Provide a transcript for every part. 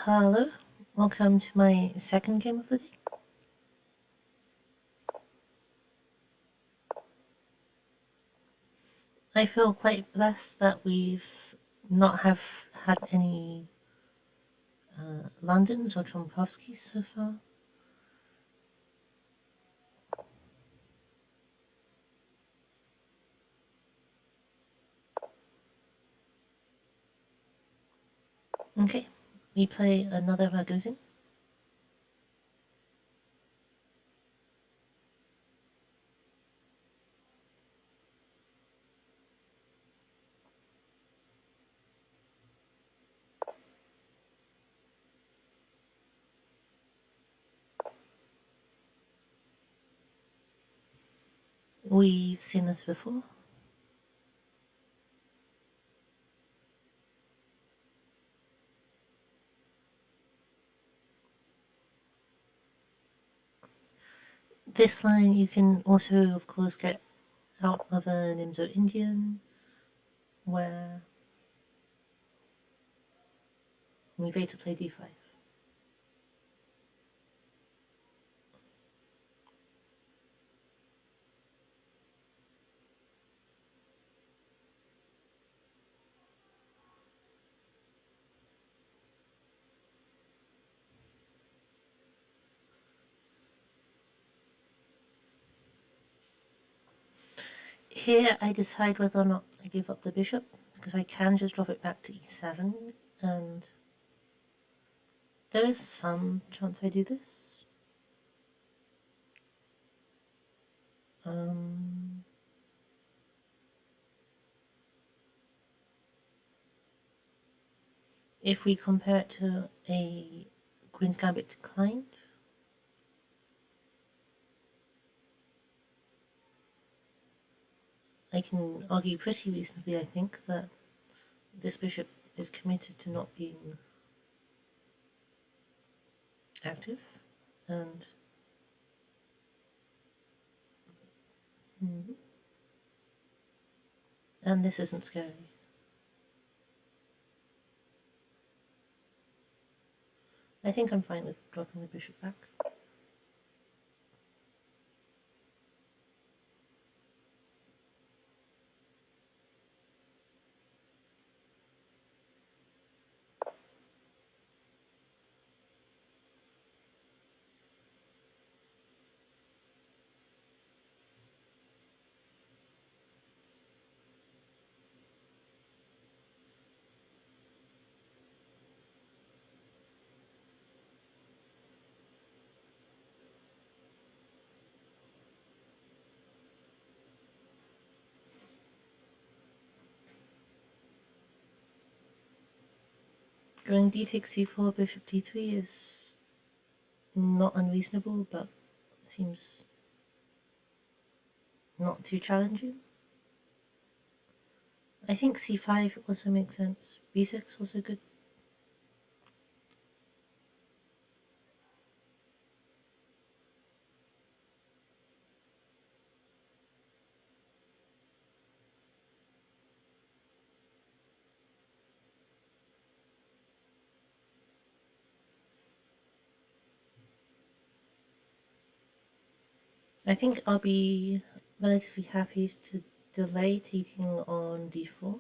Hello, welcome to my second game of the day. I feel quite blessed that we've not have had any Londons or Trompowskis so far. Okay, we play another Ragozin. We've seen this before. This line you can also, of course, get out of an Imzo-Indian, where we later play d5. Here I decide whether or not I give up the bishop, because I can just drop it back to e7, and there is some chance I do this. If we compare it to a Queen's Gambit declined, I can argue pretty reasonably, I think, that this bishop is committed to not being active, and and this isn't scary. I think I'm fine with dropping the bishop back. Going d takes c4, bishop d3 is not unreasonable, but seems not too challenging. I think c5 also makes sense. b6 also good. I think I'll be relatively happy to delay taking on d4.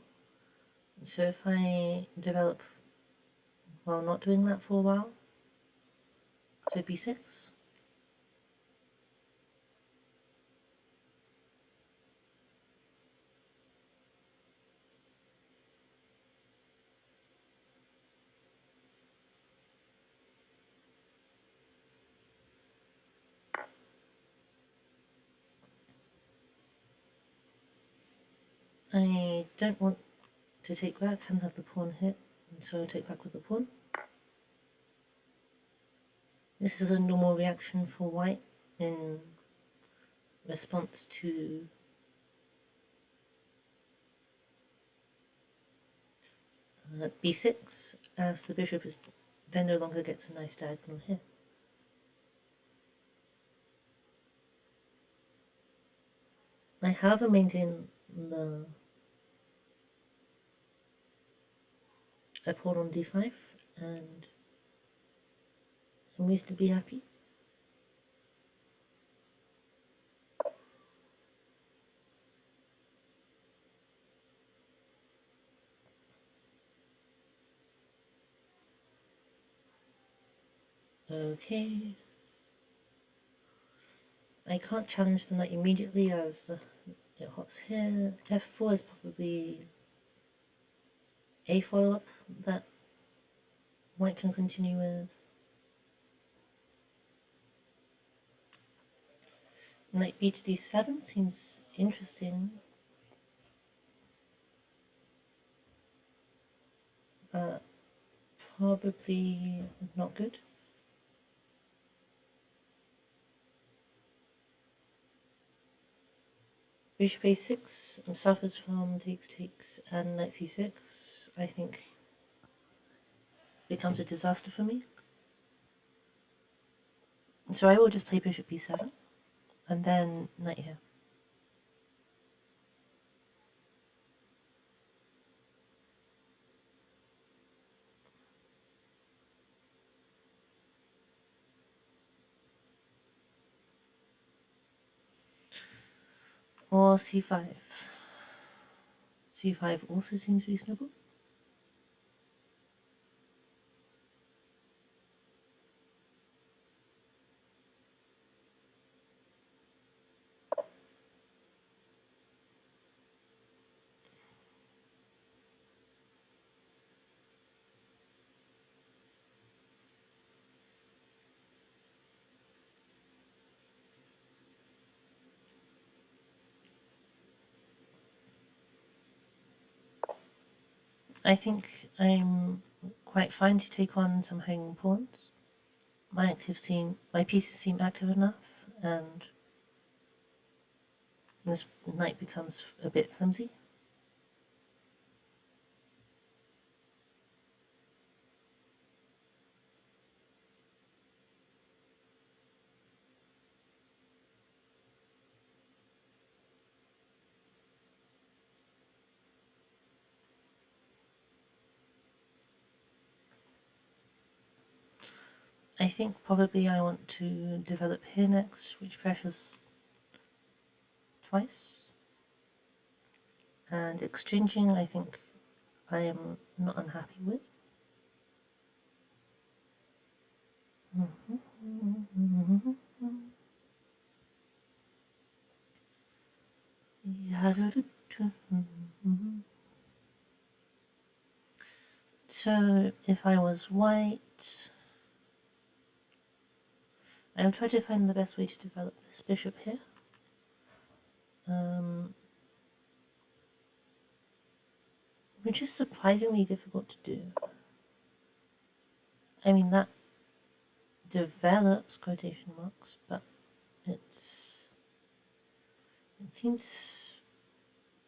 So if I develop while not doing that for a while, so b6. I don't want to take back and have the pawn hit, and so I'll take back with the pawn. This is a normal reaction for white in response to b6, as the bishop is then no longer gets a nice diagonal here. I however maintain a pawn on d5, and and we still be happy? Okay. I can't challenge the knight immediately as it hops here. F4 is probably a follow-up that white can continue with. Knight b to d7 seems interesting, but probably not good. Bishop a6 suffers from takes, and knight c6, I think, becomes a disaster for me. So I will just play bishop b7, and then knight here. Or c5. c5 also seems reasonable. I think I'm quite fine to take on some hanging pawns. My pieces seem active enough, and this knight becomes a bit flimsy. I think probably I want to develop here next, which pressures twice. And exchanging, I think I am not unhappy with. So if I was white, I will try to find the best way to develop this bishop here. Which is surprisingly difficult to do. I mean, that develops quotation marks, but it seems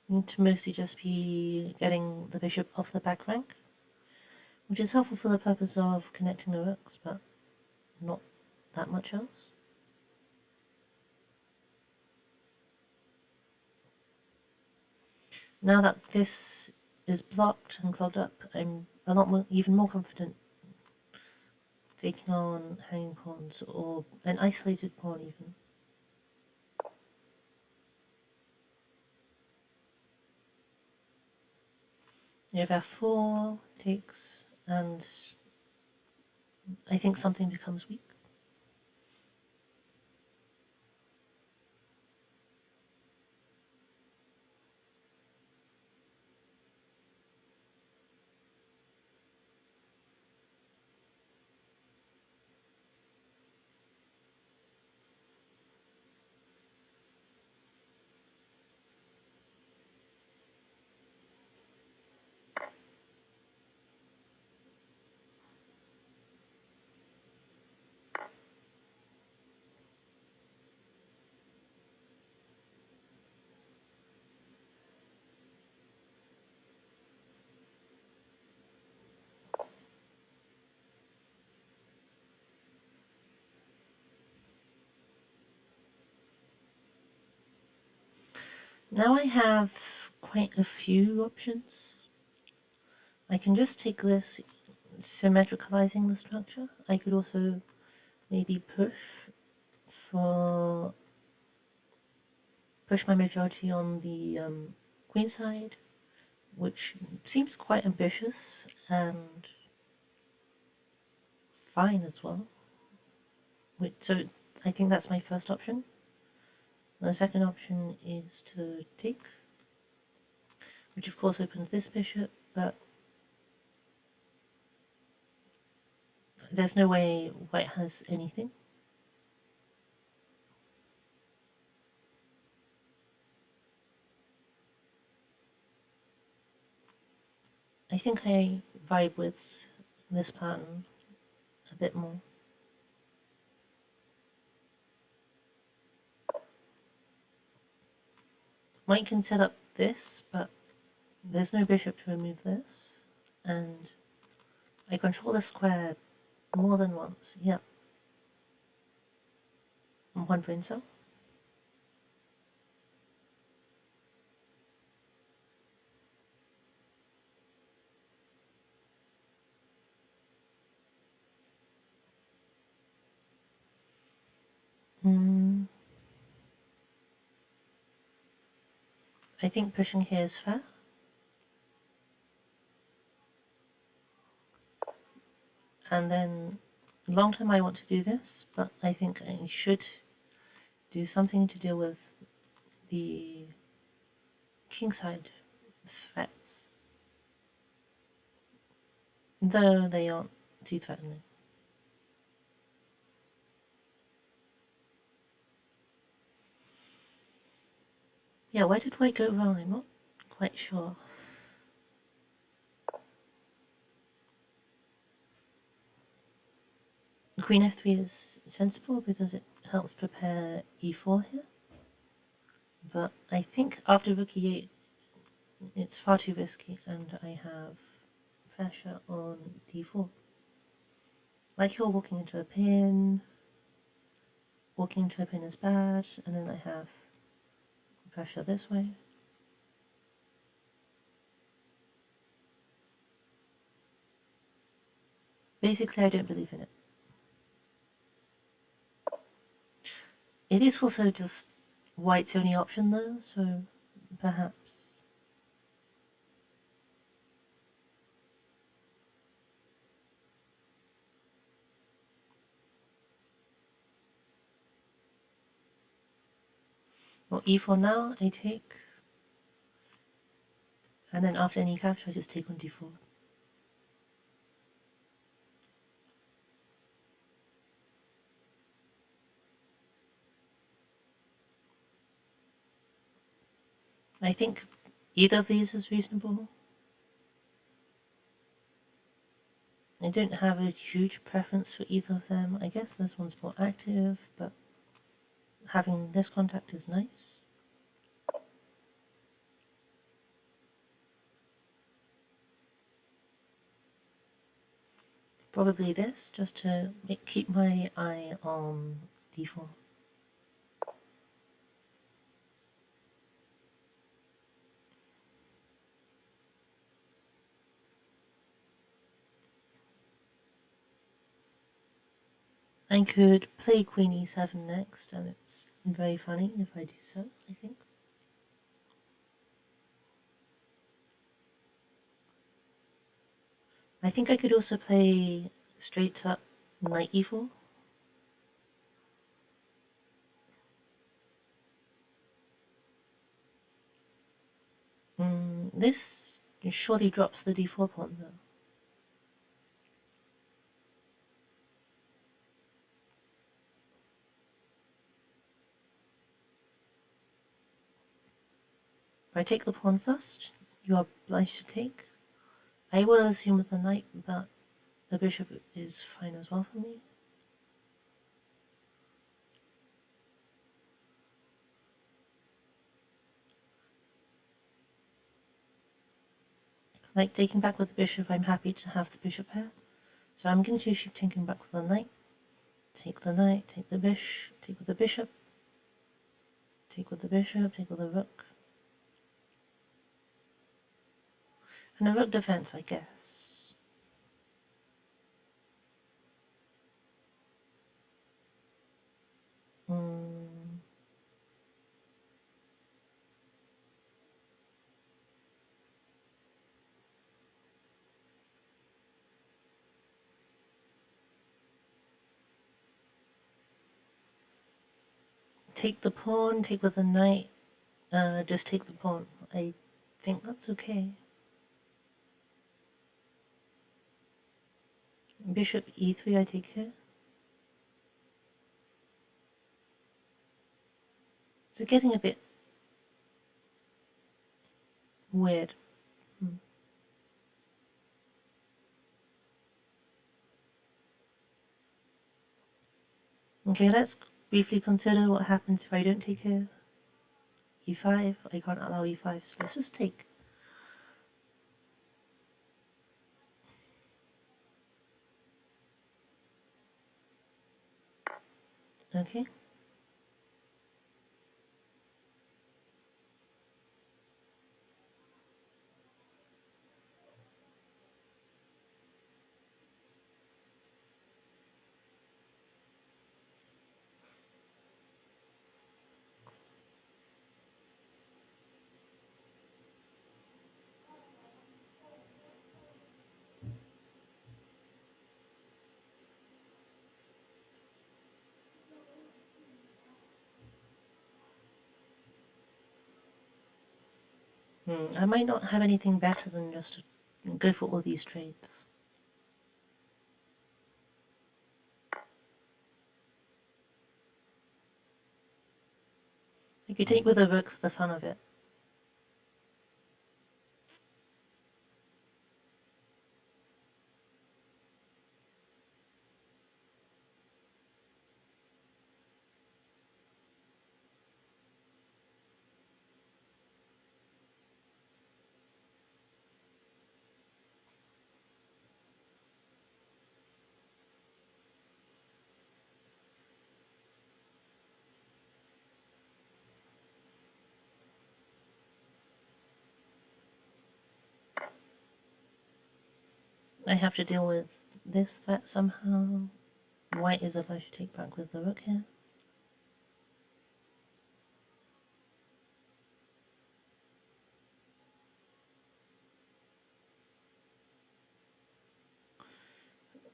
to mostly just be getting the bishop off the back rank, which is helpful for the purpose of connecting the rooks, but not that much else. Now that this is blocked and clogged up, I'm a lot more, even more confident taking on hanging pawns or an isolated pawn even. You have f4 takes, and I think something becomes weak. Now I have quite a few options. I can just take this, symmetricalizing the structure. I could also maybe push my majority on the queen side, which seems quite ambitious and fine as well. So I think that's my first option. The second option is to take, which of course opens this bishop, but there's no way white has anything. I think I vibe with this pattern a bit more. White can set up this, but there's no bishop to remove this, and I control the square more than once. Yep. One brain cell. I think pushing here is fair. And then long term I want to do this, but I think I should do something to deal with the kingside threats, though they aren't too threatening. Yeah, where did white go wrong? I'm not quite sure. Queen f3 is sensible because it helps prepare e4 here. But I think after rook e8, it's far too risky, and I have pressure on d4. Like you're walking into a pin. Walking into a pin is bad, and then I have pressure this way. Basically, I don't believe in it. It is also just white's only option though, so perhaps. Well, e4 now, I take. And then after any capture, I just take on d4. I think either of these is reasonable. I don't have a huge preference for either of them. I guess this one's more active, but having this contact is nice. Probably this, just to keep my eye on d4. I could play queen e7 next, and it's very funny if I do so, I think. I think I could also play straight up knight e4. This surely drops the d4 pawn though. If I take the pawn first, you are obliged to take. I will assume with the knight, but the bishop is fine as well for me. Like taking back with the bishop, I'm happy to have the bishop here. So I'm going to keep taking back with the knight. Take the knight, take the bishop, take with the bishop. Take with the bishop, take with the rook. And a rook defense, I guess. take the pawn, take with the knight, just take the pawn. I think that's okay. Bishop e3, I take here. It's getting a bit weird. Okay, let's briefly consider what happens if I don't take here. e5, I can't allow e5, so let's just take. Okay. I might not have anything better than just to go for all these trades. I could take with a rook for the fun of it. I have to deal with this, that somehow. White is obliged to take back with the rook here.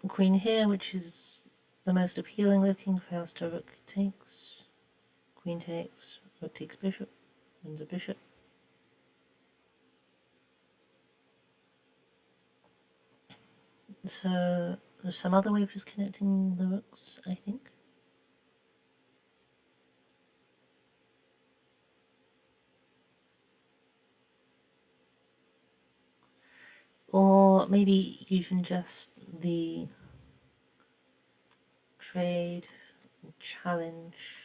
Queen here, which is the most appealing looking, fails to rook takes. Queen takes, rook takes bishop, wins a bishop. So there's some other way of just connecting the rooks, I think. Or maybe even just the trade, challenge,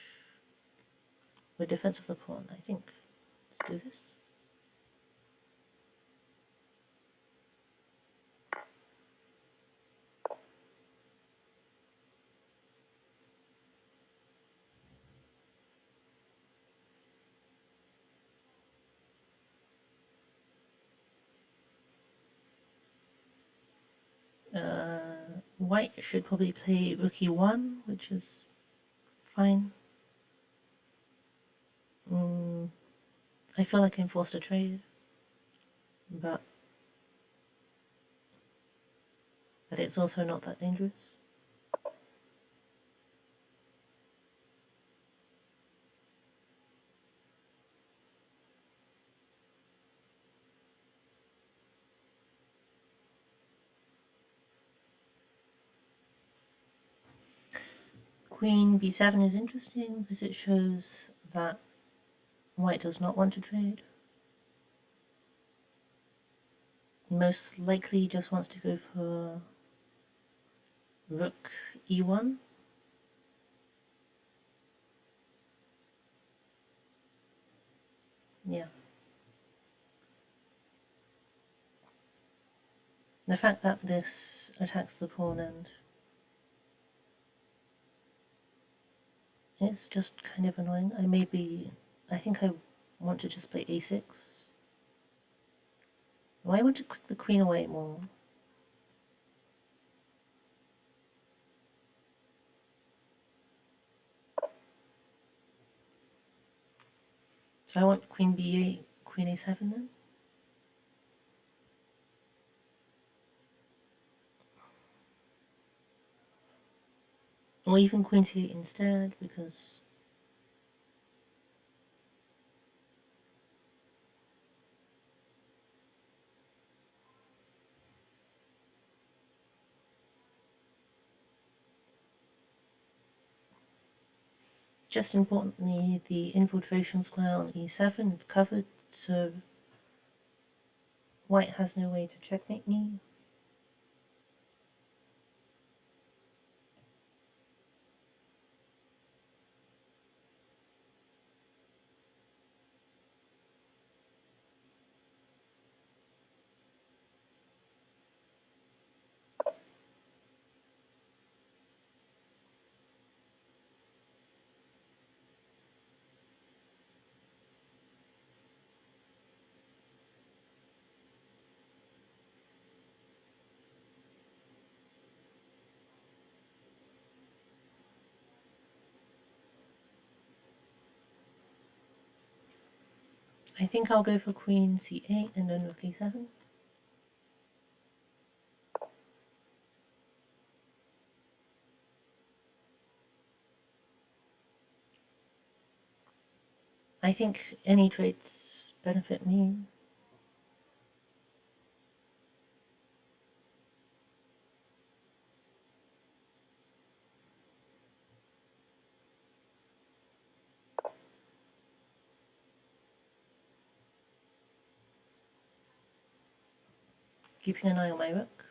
with defense of the pawn, I think. Let's do this. White should probably play rook e1, which is fine. I feel like I'm forced to trade, but it's also not that dangerous. Queen b7 is interesting because it shows that White does not want to trade. Most likely just wants to go for rook e1. Yeah. The fact that this attacks the pawn end is just kind of annoying. I think I want to just play a6. Why want to click the queen away more? So I want queen b8, queen a7 then? Or even queen c8 instead, because Just importantly, the infiltration square on e7 is covered, so white has no way to checkmate me. I think I'll go for queen c8 and then rook e7. I think any trades benefit me. Keeping an eye on my rook.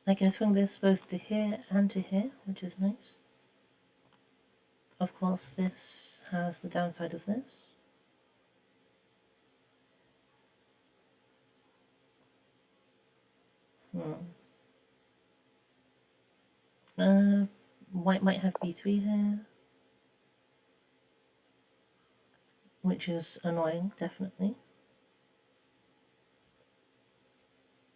I can swing this both to here and to here, which is nice. Of course, this has the downside of this. White might have b3 here, which is annoying, definitely.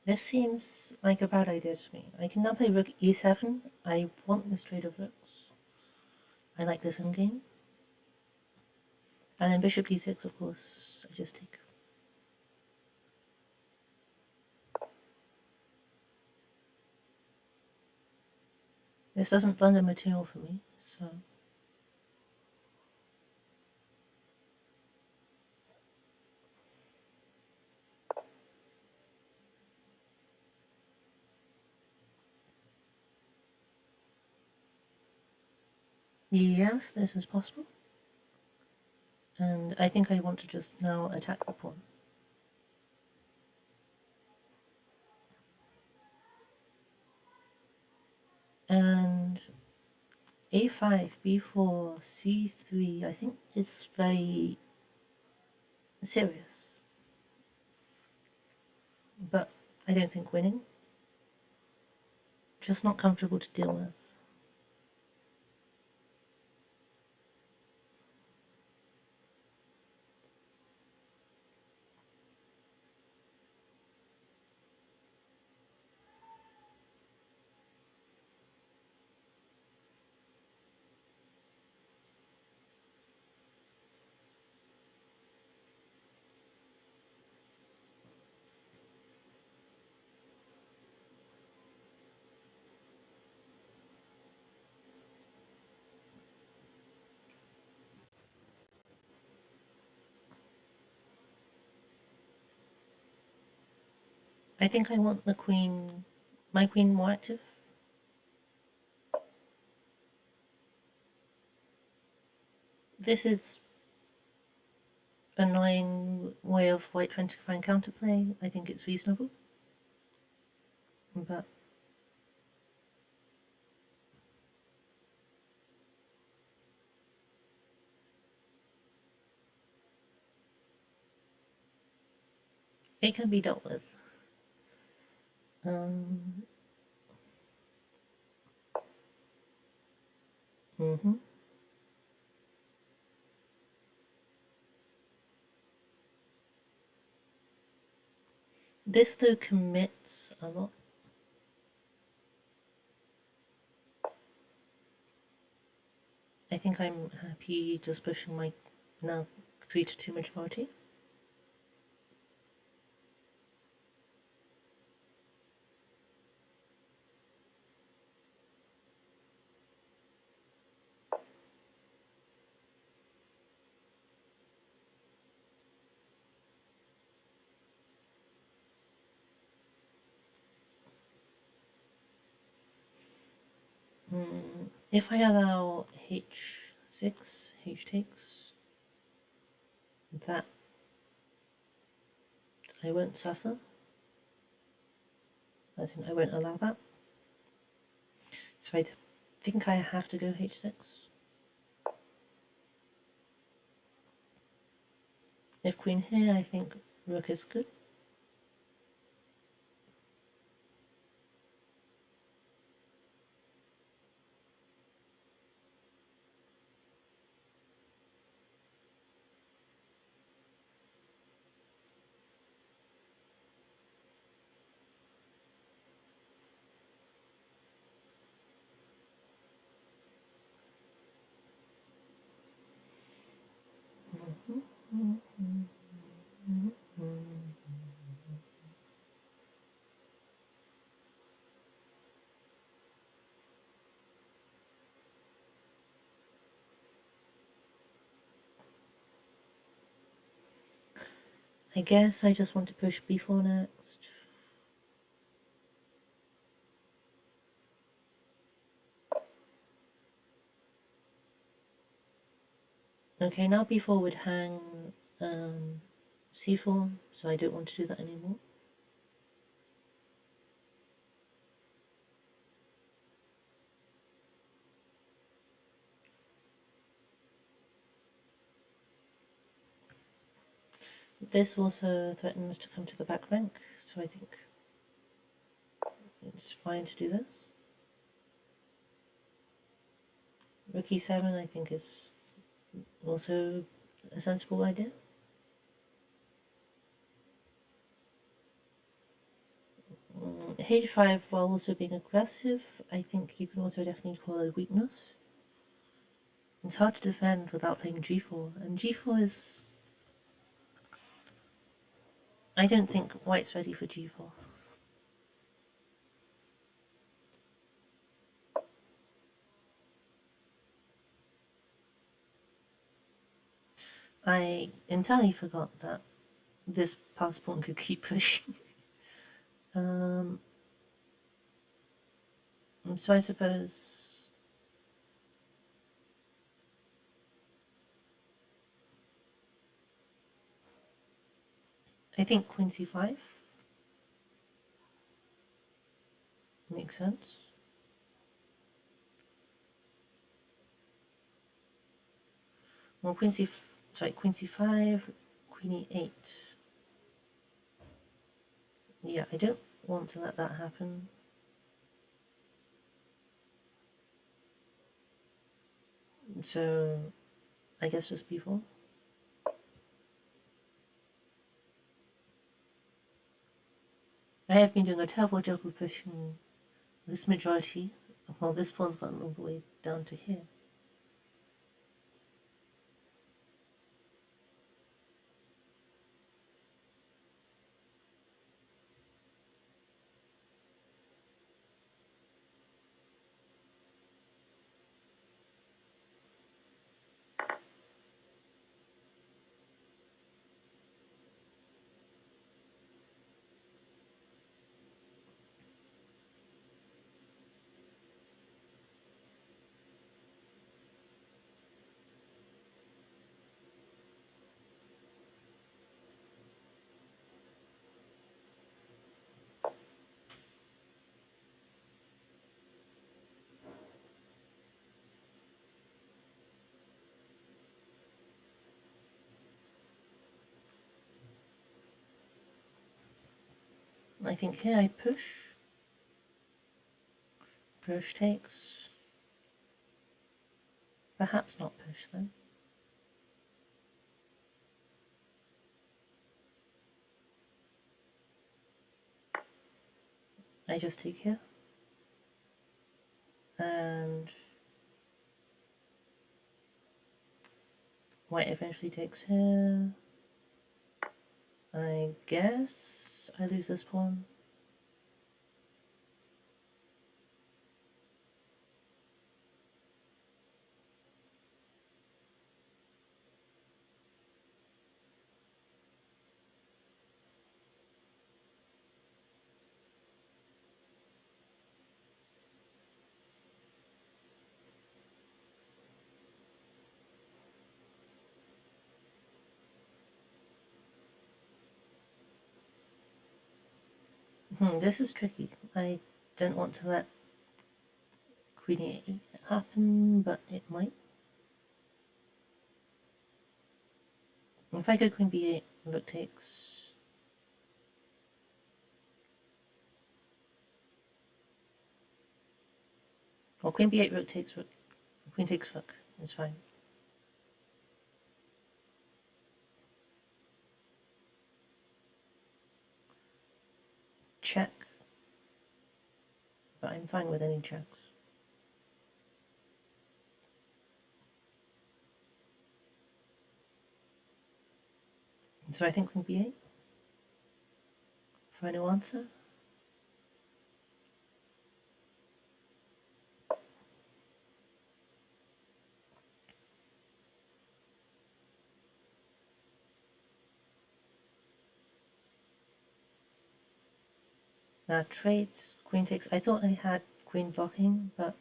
This seems like a bad idea to me. I can now play rook e7. I want this trade of rooks. I like this endgame. And then bishop d6, of course, I just take. This doesn't blunder material for me, so... Yes, this is possible. And I think I want to just now attack the pawn. And a5, b4, c3, I think is very serious. But I don't think winning. Just not comfortable to deal with. I think I want the queen, my queen more active. This is annoying way of white trying to find counterplay. I think it's reasonable. But it can be dealt with. This though commits a lot. I think I'm happy just pushing my now 3-2 majority. If I allow h6, h takes, that I won't suffer. As in, I won't allow that. So I think I have to go h6. If queen here, I think rook is good. I guess I just want to push b4 next. Okay, now b4 would hang c4, so I don't want to do that anymore. This also threatens to come to the back rank, so I think it's fine to do this. Rook e7 I think is also a sensible idea. H5, while also being aggressive, I think you can also definitely call it a weakness. It's hard to defend without playing g4, and g4 is... I don't think white's ready for g4. I entirely forgot that this pass pawn could keep pushing. So I suppose... I think queen c5 makes sense. Well, queen c5, queen e8. Yeah, I don't want to let that happen. So I guess just b4. I have been doing a terrible job of pushing this majority. Well, this pawn's gotten all the way down to here. I think here I push. Push takes. Perhaps not push then. I just take here. And white eventually takes here. I guess I lose this pawn. This is tricky. I don't want to let queen e8 happen, but it might. If I go queen b8, rook takes. Or queen b8, rook takes, rook, queen takes rook. It's fine. Check. But I'm fine with any checks. So I think queen b8. Final answer. Now trades, queen takes. I thought I had queen blocking, but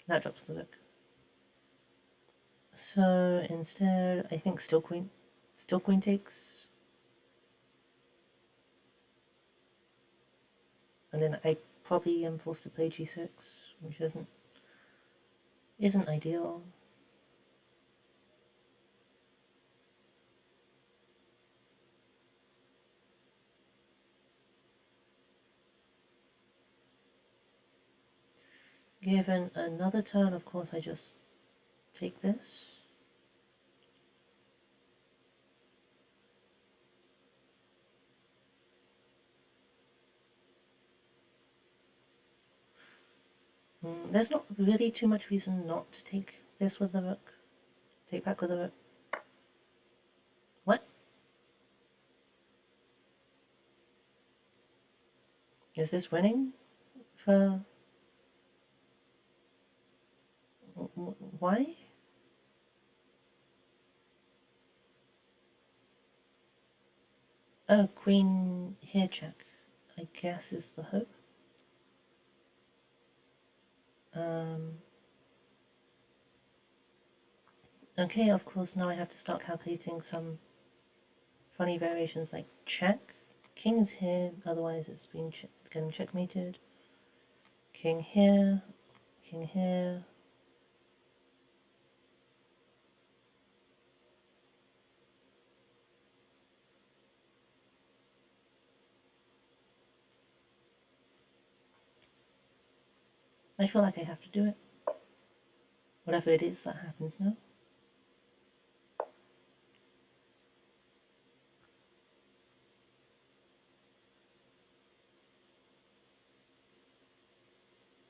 that drops the rook. So instead, I think still queen takes. And then I probably am forced to play g6, which isn't ideal. Given another turn, of course, I just take this. There's not really too much reason not to take this with the rook. Take back with the rook. What? Is this winning? For... why? Oh, queen here check, I guess is the hope. Okay, of course, now I have to start calculating some funny variations like check. King is here, otherwise it's been getting checkmated. King here, king here. I feel like I have to do it. Whatever it is that happens now.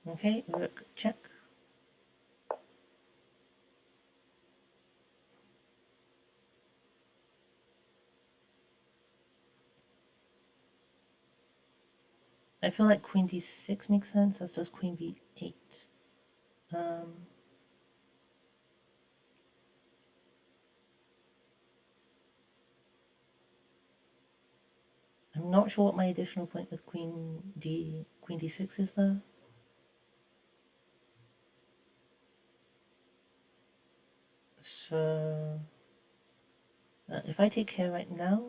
Okay, rook check. I feel like queen d6 makes sense, as does queen b8. I'm not sure what my additional point with queen d6 is though. So if I take care right now,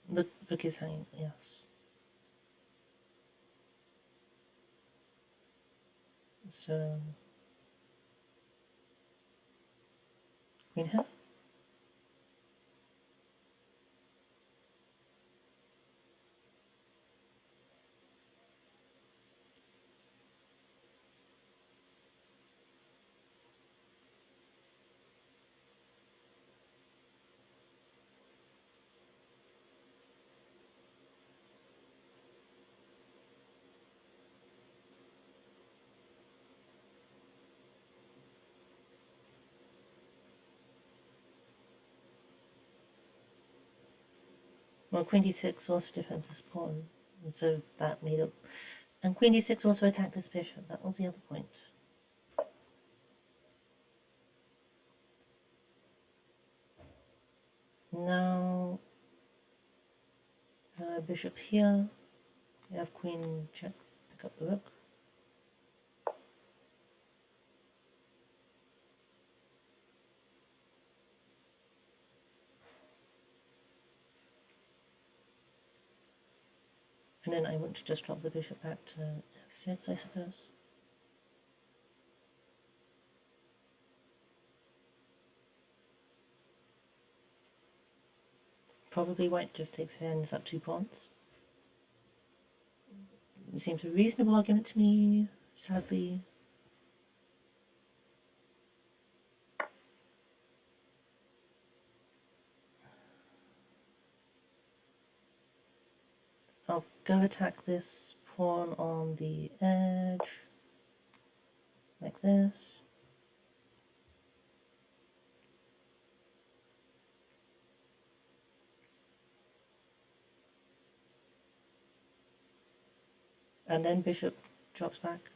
the rook is hanging, yes. So queen here. Well, queen d6 also defends this pawn, and so that made up. And queen d6 also attacked this bishop. That was the other point. Now, bishop here. You have queen check, pick up the rook. And then I want to just drop the bishop back to f6, I suppose. Probably white just takes hands up 2 pawns. It seems a reasonable argument to me, sadly. I'll go attack this pawn on the edge, like this. And then bishop drops back.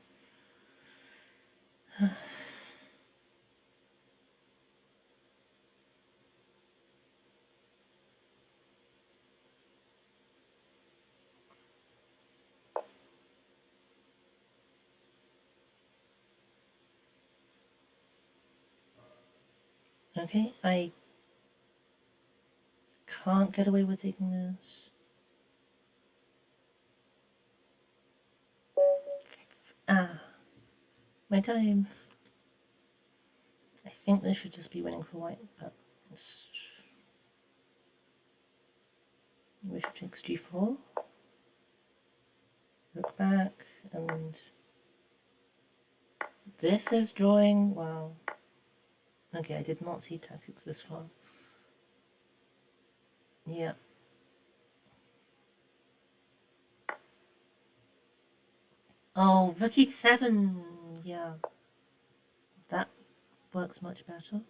Okay, I can't get away with taking this. Ah, my time. I think this should just be winning for white, but it's... Bishop takes g4. Rook back, and this is drawing. Wow. Okay, I did not see tactics this far. Yeah. Oh, rook e7. Yeah. That works much better.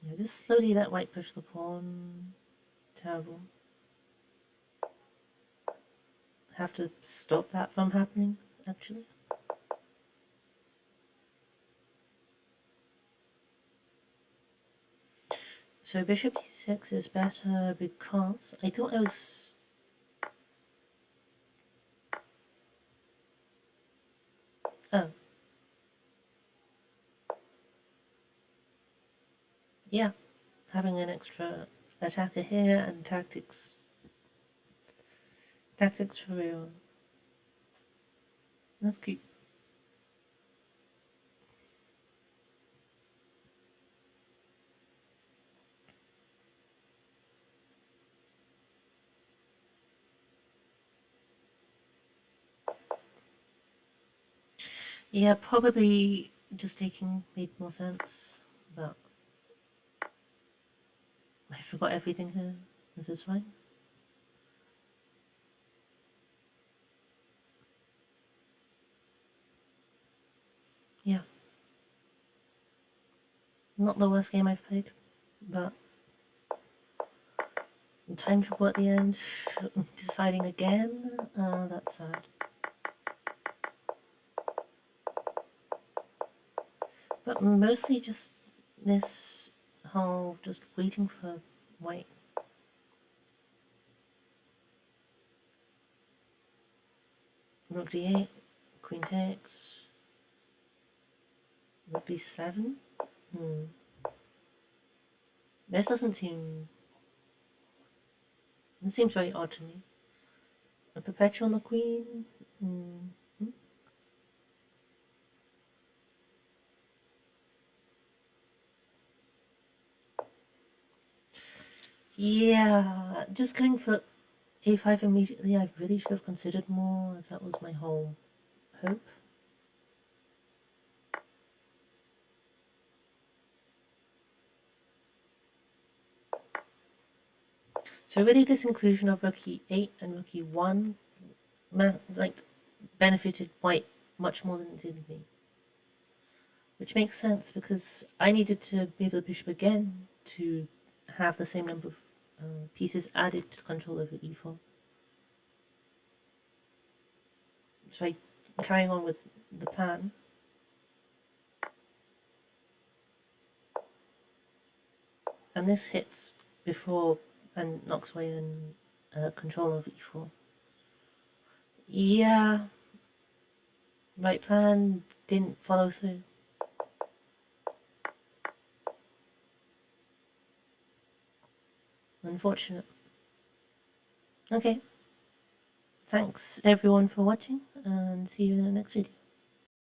Yeah, just slowly let white push the pawn. Terrible. Have to stop that from happening, actually. So bishop d6 is better because I thought I was... Oh. Yeah, having an extra attacker here and tactics. Tactics for real. That's cute. Yeah, probably just taking made more sense, but I forgot everything here. This is fine. Yeah. Not the worst game I've played, but time trouble at the end, deciding again, that's sad. But mostly just this whole just waiting for white. Rook d8, queen takes, rook b7. This doesn't seem... It seems very odd to me. A perpetual on the queen? Yeah, just going for a5 immediately, I really should have considered more, as that was my whole hope. So really this inclusion of rook e8 and rook e1 benefited white much more than it did me. Which makes sense because I needed to move the bishop again to have the same number of pieces added to control over e4. So I'm carrying on with the plan. And this hits before and knocks away in control of e4. Yeah, right plan didn't follow through. Unfortunate. Okay, thanks everyone for watching, and see you in the next video.